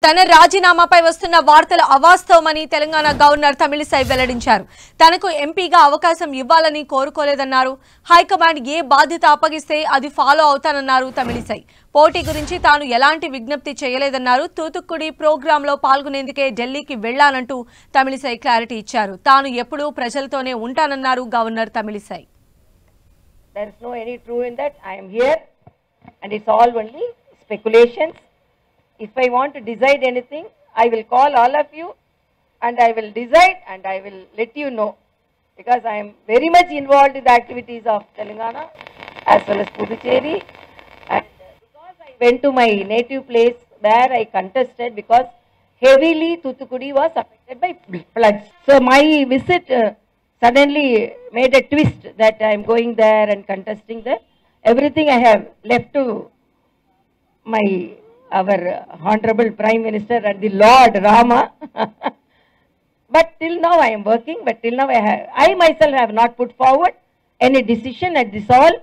తన రాజీనామాపై వస్తున్న వార్తలు అవాస్తవమని తెలంగాణ గవర్నర్ తమిళిసై వెల్లడించారు. తనకు ఎంపీగా అవకాశం ఇవ్వాలని కోరుకోలేదన్నారు. హైకమాండ్ ఏ బాధ్యత అప్పగిస్తే అది ఫాలో అవుతానన్నారు తమిళిసై. పోటీ గురించి తాను ఎలాంటి విజ్ఞప్తి చేయలేదన్నారు. తూతుక్కుడి ప్రోగ్రాంలో పాల్గొనేందుకే ఢిల్లీకి వెళ్లానంటూ తమిళిసై క్లారిటీ ఇచ్చారు. తాను ఎప్పుడూ ప్రజలతోనే ఉంటానన్నారు governor Tamilisai. There is no any true in that. I am here and it's all only speculations. If I want to decide anything, I will call all of you and I will decide and I will let you know, because I am very much involved in the activities of Telangana as well as Puducherry, and because I went to my native place where I contested, because heavily Thoothukudi was affected by floods. So my visit suddenly made a twist that I am going there and contesting there. Everything I have left to our Honorable Prime Minister and the Lord Rama. But till now I am working, but till now I myself have not put forward any decision, and this all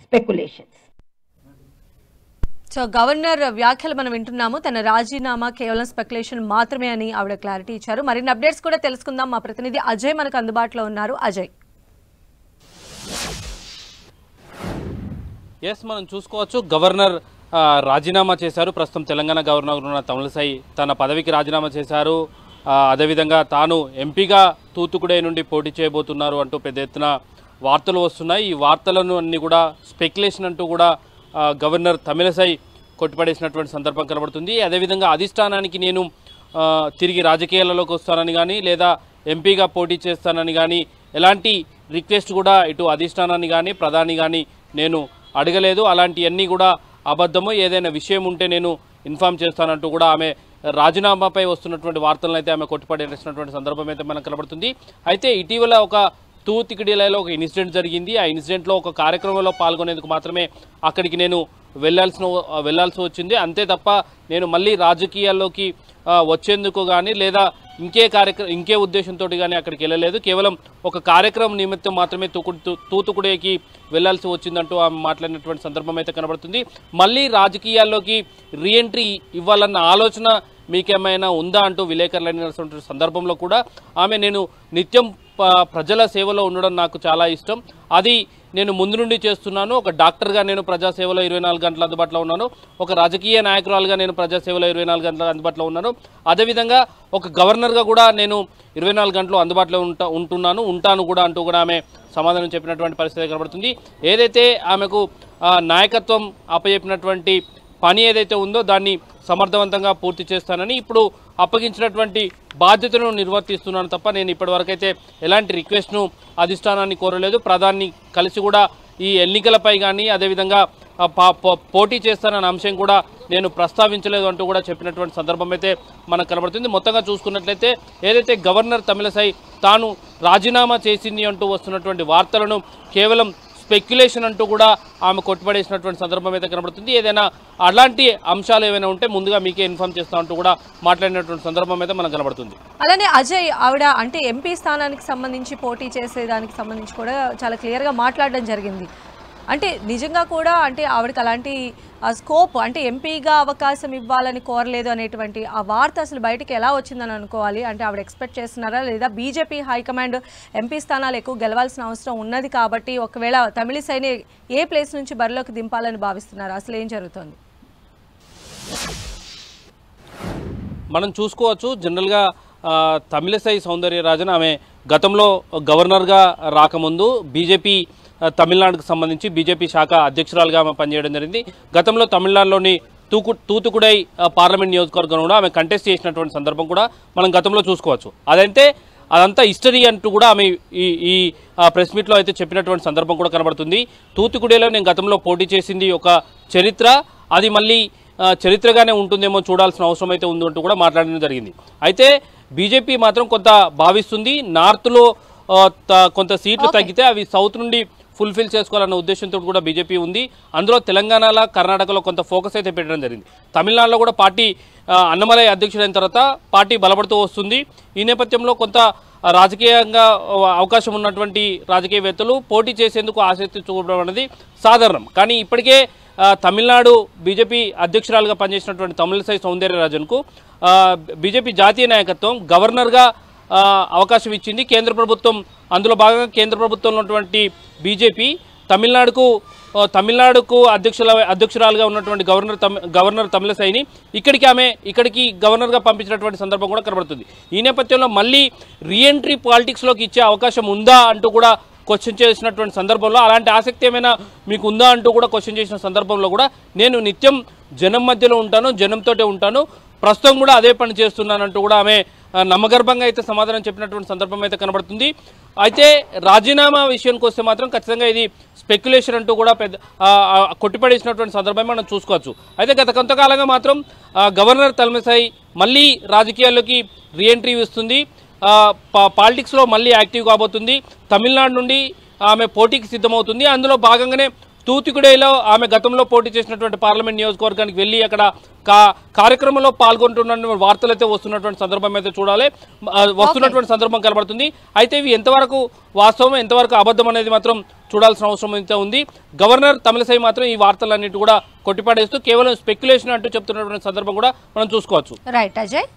speculations. So governor వ్యాఖ్యలు మనం వింటున్నాము. తన రాజీనామా కేవలం speculation మాత్రమే అని ఆవిడ clarity ఇచ్చారు. మరిన్ని అప్డేట్స్ కూడా తెలుసుకుందాం. మా ప్రతినిధి అజయ్ మనకు అందుబాటులో ఉన్నారు. అజయ్, మనం చూసుకోవచ్చు, గవర్నర్ రాజీనామా చేశారు. ప్రస్తుతం తెలంగాణ గవర్నర్ ఉన్న తమిళిసై తన పదవికి రాజీనామా చేశారు. అదేవిధంగా తాను ఎంపీగా తూతుకుడే నుండి పోటీ చేయబోతున్నారు అంటూ పెద్ద ఎత్తున వార్తలు వస్తున్నాయి. ఈ వార్తలను అన్ని కూడా స్పెక్యులేషన్ అంటూ కూడా గవర్నర్ తమిళిసై కొట్టిపడేసినటువంటి సందర్భం కనబడుతుంది. అదేవిధంగా అధిష్టానానికి నేను తిరిగి రాజకీయాలలోకి వస్తానని కానీ, లేదా ఎంపీగా పోటీ చేస్తానని కానీ ఎలాంటి రిక్వెస్ట్ కూడా ఇటు అధిష్టానాన్ని కానీ ప్రధాని కానీ నేను అడగలేదు. అలాంటివన్నీ కూడా అబద్ధము. ఏదైనా విషయం ఉంటే నేను ఇన్ఫామ్ చేస్తానంటూ కూడా ఆమె రాజీనామాపై వస్తున్నటువంటి వార్తలను అయితే ఆమె కొట్టిపడేసినటువంటి సందర్భం అయితే మనకు కనబడుతుంది. అయితే ఇటీవల ఒక తూతికిడిలో ఒక ఇన్సిడెంట్ జరిగింది. ఆ ఇన్సిడెంట్లో ఒక కార్యక్రమంలో పాల్గొనేందుకు మాత్రమే అక్కడికి నేను వెళ్ళాల్సి వచ్చింది. అంతే తప్ప నేను మళ్ళీ రాజకీయాల్లోకి వచ్చేందుకు కానీ, లేదా ఇంకే ఉద్దేశంతో కానీ అక్కడికి వెళ్ళలేదు. కేవలం ఒక కార్యక్రమం నిమిత్తం మాత్రమే తూతుకుడేకి వెళ్లాల్సి వచ్చిందంటూ ఆమె మాట్లాడినటువంటి సందర్భం అయితే కనబడుతుంది. మళ్ళీ రాజకీయాల్లోకి రీఎంట్రీ ఇవ్వాలన్న ఆలోచన మీకేమైనా ఉందా అంటూ విలేకరులు అడిగినటువంటి సందర్భంలో కూడా ఆమె, నేను నిత్యం ప్రజల సేవలో ఉండడం నాకు చాలా ఇష్టం, అది నేను ముందు నుండి చేస్తున్నాను. ఒక డాక్టర్గా నేను ప్రజాసేవలో 24 గంటలు అందుబాటులో ఉన్నాను. ఒక రాజకీయ నాయకురాలుగా నేను ప్రజాసేవలో 24 గంటలు అందుబాటులో ఉన్నాను. అదేవిధంగా ఒక గవర్నర్గా కూడా నేను 24 గంటలు అందుబాటులో ఉంటాను కూడా అంటూ కూడా ఆమె సమాధానం చెప్పినటువంటి పరిస్థితి కనబడుతుంది. ఏదైతే ఆమెకు నాయకత్వం అప్పచెప్పినటువంటి పని ఏదైతే ఉందో దాన్ని సమర్థవంతంగా పూర్తి చేస్తానని, ఇప్పుడు అప్పగించినటువంటి బాధ్యతను నిర్వర్తిస్తున్నాను తప్ప నేను ఇప్పటివరకైతే ఎలాంటి రిక్వెస్ట్ను అధిష్టానాన్ని కోరలేదు. ప్రధాని కలిసి కూడా ఈ ఎన్నికలపై కానీ, అదేవిధంగా పోటీ చేస్తానన్న అంశం కూడా నేను ప్రస్తావించలేదు అంటూ కూడా చెప్పినటువంటి సందర్భం అయితే మనకు కనబడుతుంది. మొత్తంగా చూసుకున్నట్లయితే ఏదైతే గవర్నర్ తమిళిసై తాను రాజీనామా చేసింది అంటూ వస్తున్నటువంటి వార్తలను కేవలం స్పెక్యులేషన్ అంటూ కూడా ఆమె కొట్టిపడేసినటువంటి సందర్భం అయితే కనబడుతుంది. ఏదైనా అలాంటి అంశాలు ఏమైనా ఉంటే ముందుగా మీకే ఇన్ఫార్మ్ చేస్తా అంటూ కూడా మాట్లాడినటువంటి సందర్భం అయితే మనకు కనబడుతుంది. అలానే అజయ్, ఆవిడ అంటే ఎంపీ స్థానానికి సంబంధించి పోటీ చేసేదానికి సంబంధించి కూడా చాలా క్లియర్గా మాట్లాడడం జరిగింది. అంటే నిజంగా కూడా అంటే ఆవిడకి అలాంటి స్కోప్, అంటే ఎంపీగా అవకాశం ఇవ్వాలని కోరలేదు అనేటువంటి ఆ వార్త అసలు బయటికి ఎలా వచ్చిందని అనుకోవాలి? అంటే ఆవిడ ఎక్స్పెక్ట్ చేస్తున్నారా, లేదా బీజేపీ హైకమాండ్ ఎంపీ స్థానాలు ఎక్కువ గెలవాల్సిన అవసరం ఉన్నది కాబట్టి ఒకవేళ తమిళిసైని ఏ ప్లేస్ నుంచి బరిలోకి దింపాలని భావిస్తున్నారు? అసలు ఏం జరుగుతుంది? మనం చూసుకోవచ్చు, జనరల్గా తమిళిసై సౌందర్యరాజన్ ఆమె గతంలో గవర్నర్గా రాకముందు బీజేపీ తమిళనాడుకు సంబంధించి బీజేపీ శాఖ అధ్యక్షురాలుగా ఆమె పనిచేయడం జరిగింది. గతంలో తమిళనాడులోని తూతుకుడై పార్లమెంట్ నియోజకవర్గం కూడా ఆమె కంటెస్ట్ చేసినటువంటి సందర్భం కూడా మనం గతంలో చూసుకోవచ్చు. అదంతా హిస్టరీ అంటూ కూడా ఆమె ఈ ప్రెస్ మీట్లో అయితే చెప్పినటువంటి సందర్భం కూడా కనబడుతుంది. తూతుకుడేలో నేను గతంలో పోటీ చేసింది ఒక చరిత్ర, అది మళ్ళీ చరిత్రగానే ఉంటుందేమో చూడాల్సిన అవసరం అయితే ఉందంటూ కూడా మాట్లాడడం జరిగింది. అయితే బీజేపీ మాత్రం కొంత భావిస్తుంది, నార్త్లో కొంత సీట్లు తగ్గితే అవి సౌత్ నుండి ఫుల్ఫిల్ చేసుకోవాలన్న ఉద్దేశంతో కూడా బీజేపీ ఉంది. అందులో తెలంగాణలో, కర్ణాటకలో కొంత ఫోకస్ అయితే పెట్టడం జరిగింది. తమిళనాడులో కూడా పార్టీ అన్నమలై అధ్యక్షుడైన తర్వాత పార్టీ బలపడుతూ వస్తుంది. ఈ నేపథ్యంలో కొంత రాజకీయంగా అవకాశం ఉన్నటువంటి రాజకీయవేత్తలు పోటీ చేసేందుకు ఆసక్తి చూపడం అనేది సాధారణం. కానీ ఇప్పటికే తమిళనాడు బీజేపీ అధ్యక్షురాలుగా పనిచేసినటువంటి తమిళిసై సౌందర్యరాజన్కు బీజేపీ జాతీయ నాయకత్వం గవర్నర్గా అవకాశం ఇచ్చింది కేంద్ర ప్రభుత్వం. అందులో భాగంగా కేంద్ర ప్రభుత్వంలో ఉన్నటువంటి బీజేపీ తమిళనాడుకు అధ్యక్షురాలుగా ఉన్నటువంటి గవర్నర్ తమిళసైని ఇక్కడికి గవర్నర్గా పంపించినటువంటి సందర్భం కూడా కనబడుతుంది. ఈ నేపథ్యంలో మళ్ళీ రీఎంట్రీ పాలిటిక్స్లోకి ఇచ్చే అవకాశం ఉందా అంటూ కూడా క్వశ్చన్ చేసినటువంటి సందర్భంలో, అలాంటి ఆసక్తి ఏమైనా మీకు ఉందా అంటూ కూడా క్వశ్చన్ చేసిన సందర్భంలో కూడా నేను నిత్యం జనం మధ్యలో ఉంటాను, జనంతోటే ఉంటాను, ప్రస్తుతం కూడా అదే పని చేస్తున్నానంటూ కూడా ఆమె నమ్మగర్భంగా అయితే సమాధానం చెప్పినటువంటి సందర్భం అయితే కనబడుతుంది. అయితే రాజీనామా విషయానికి వస్తే మాత్రం ఖచ్చితంగా ఇది స్పెక్యులేషన్ అంటూ కూడా కొట్టిపడేసినటువంటి సందర్భం మనం చూసుకోవచ్చు. అయితే గత కొంతకాలంగా మాత్రం గవర్నర్ తమిళిసై మళ్ళీ రాజకీయాల్లోకి రీఎంట్రీ ఇస్తుంది, పాలిటిక్స్లో మళ్ళీ యాక్టివ్ కాబోతుంది. తమిళనాడు నుండి ఆమె పోటీకి సిద్ధమవుతుంది. అందులో భాగంగానే తూత్తుకుడిలో ఆమె గతంలో పోటీ చేసినటువంటి పార్లమెంట్ నియోజకవర్గానికి వెళ్ళి అక్కడ కార్యక్రమంలో పాల్గొంటున్న వార్తలు అయితే వస్తున్నటువంటి సందర్భం అయితే వస్తున్నటువంటి సందర్భం కనబడుతుంది. అయితే ఇవి ఎంతవరకు వాస్తవం, ఎంతవరకు అబద్ధం అనేది మాత్రం చూడాల్సిన అవసరం అయితే ఉంది. గవర్నర్ తమిళిసై మాత్రం ఈ వార్తలన్నిటి కూడా కొట్టిపడేస్తూ కేవలం స్పెక్యులేషన్ అంటూ చెప్తున్నటువంటి సందర్భం కూడా మనం చూసుకోవచ్చు. రైట్ అజయ్.